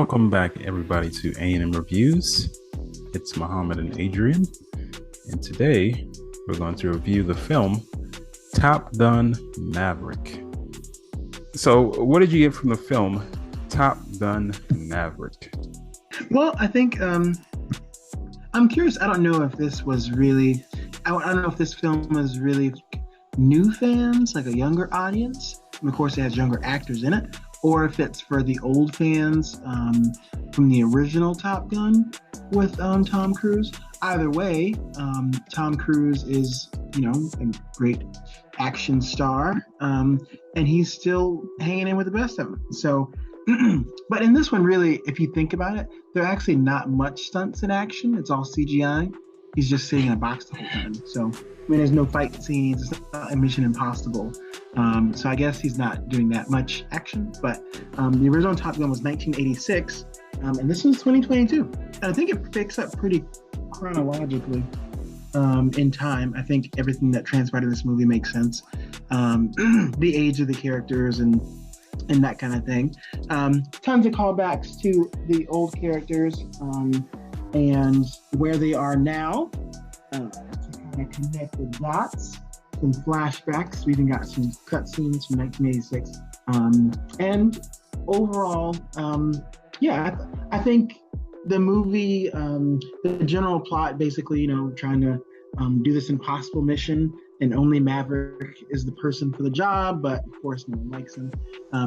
Welcome back, everybody, to A&M Reviews. It's Muhammad and Adrian, and today we're going to review the film Top Gun Maverick. So, what did you get from the film Top Gun Maverick? Well, I think I'm curious. I don't know if this was really. I don't know if this film was really new fans, like a younger audience. And of course, it has younger actors in it, or if it's for the old fans from the original Top Gun with Tom Cruise. Either way, Tom Cruise is, a great action star, and he's still hanging in with the best of them. So, but in this one, really, if you think about it, there are actually not much stunts in action. It's all CGI. He's just sitting in a box the whole time. So, there's no fight scenes. It's not a Mission Impossible. So I guess he's not doing that much action. But the original Top Gun was 1986, and this one's 2022. And I think it picks up pretty chronologically in time. I think everything that transpired in this movie makes sense. The age of the characters and that kind of thing. Tons of callbacks to the old characters and where they are now. To kind of connect the dots, some flashbacks. We even got some cutscenes from 1986. And overall, I think the movie, the general plot, basically, trying to do this impossible mission, and only Maverick is the person for the job, but of course no one likes him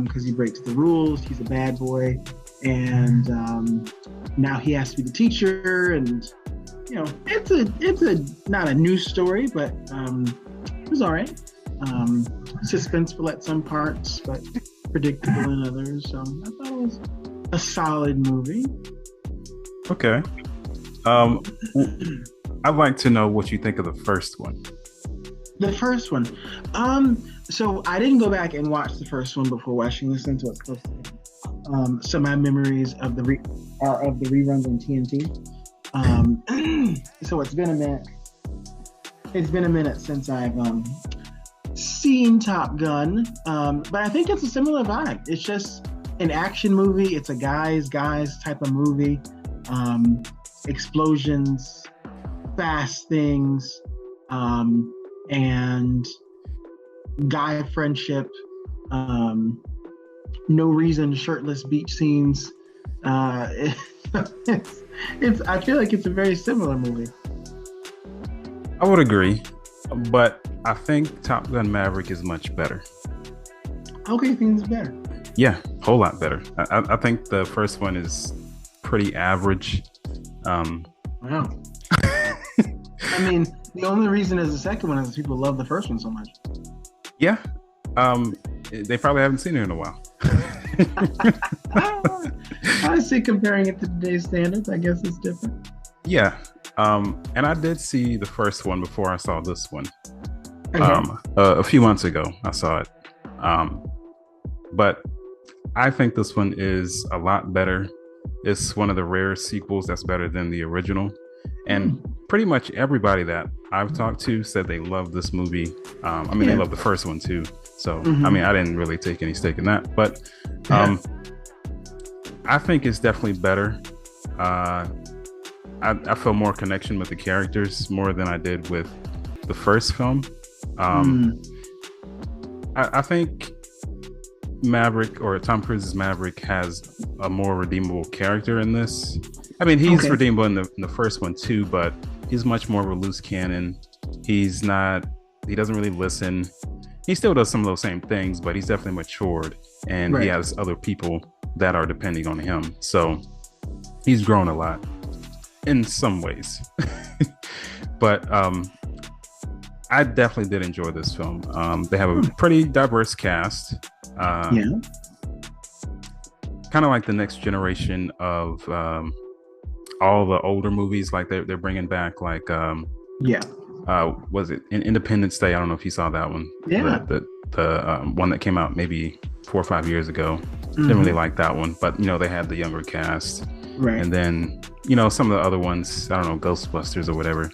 because he breaks the rules. He's a bad boy, and now he has to be the teacher, and it's a not a new story, but it was all right. Suspenseful at some parts, but predictable in others. So I thought it was a solid movie. Okay. I'd like to know what you think of the first one. The first one. So I didn't go back and watch the first one before watching this until it's close to so my memories of the reruns on TNT. So it's been a minute. It's been a minute since I've seen Top Gun, but I think it's a similar vibe. It's just an action movie. It's a guys type of movie. Explosions, fast things, and guy friendship. No reason shirtless beach scenes. It's. I feel like it's a very similar movie. I would agree, but I think Top Gun Maverick is much better. Okay, things better. Yeah, a whole lot better. I think the first one is pretty average. Wow. I mean, the only reason is the second one is people love the first one so much. Yeah. They probably haven't seen it in a while. I see, comparing it to today's standards, I guess it's different. Yeah. And I did see the first one before I saw this one. Okay. A few months ago, I saw it. But I think this one is a lot better. It's one of the rare sequels that's better than the original. And pretty much everybody that I've talked to said they love this movie. They love the first one too. So, I didn't really take any stake in that. But I think it's definitely better. I feel more connection with the characters more than I did with the first film. I think Maverick, or Tom Cruise's Maverick, has a more redeemable character in this. I mean, he's redeemable in the first one too, but he's much more of a loose cannon. He doesn't really listen. He still does some of those same things, but he's definitely matured, and he has other people that are depending on him. So he's grown a lot in some ways. But I definitely did enjoy this film. They have a pretty diverse cast. Kind of like the next generation of all the older movies. Like they're bringing back like was it in Independence Day? I don't know if you saw that one. The one that came out maybe 4 or 5 years ago. Didn't really like that one, but they had the younger cast, and then some of the other ones, I don't know, Ghostbusters or whatever.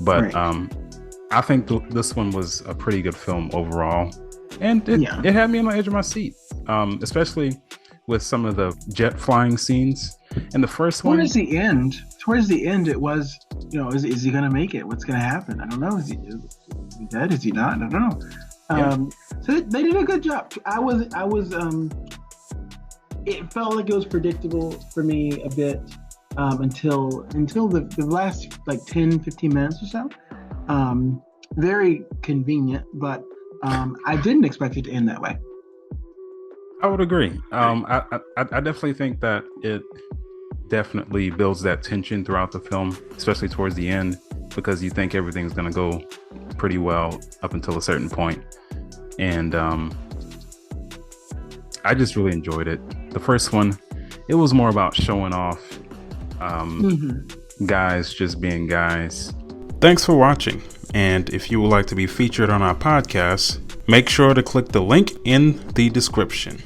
But I think this one was a pretty good film overall, and it had me on the edge of my seat, especially with some of the jet flying scenes. In the first one, towards the end, it was, is he gonna make it? What's gonna happen? I don't know. Is he dead? Is he not? I don't know. Yeah. So they did a good job. I was it felt like it was predictable for me a bit until the last like 10-15 minutes or so. Very convenient, but I didn't expect it to end that way. I would agree. I definitely think that it definitely builds that tension throughout the film, especially towards the end, because you think everything's going to go pretty well up until a certain point. And I just really enjoyed it. The first one, it was more about showing off guys just being guys. Thanks for watching. And if you would like to be featured on our podcast, make sure to click the link in the description.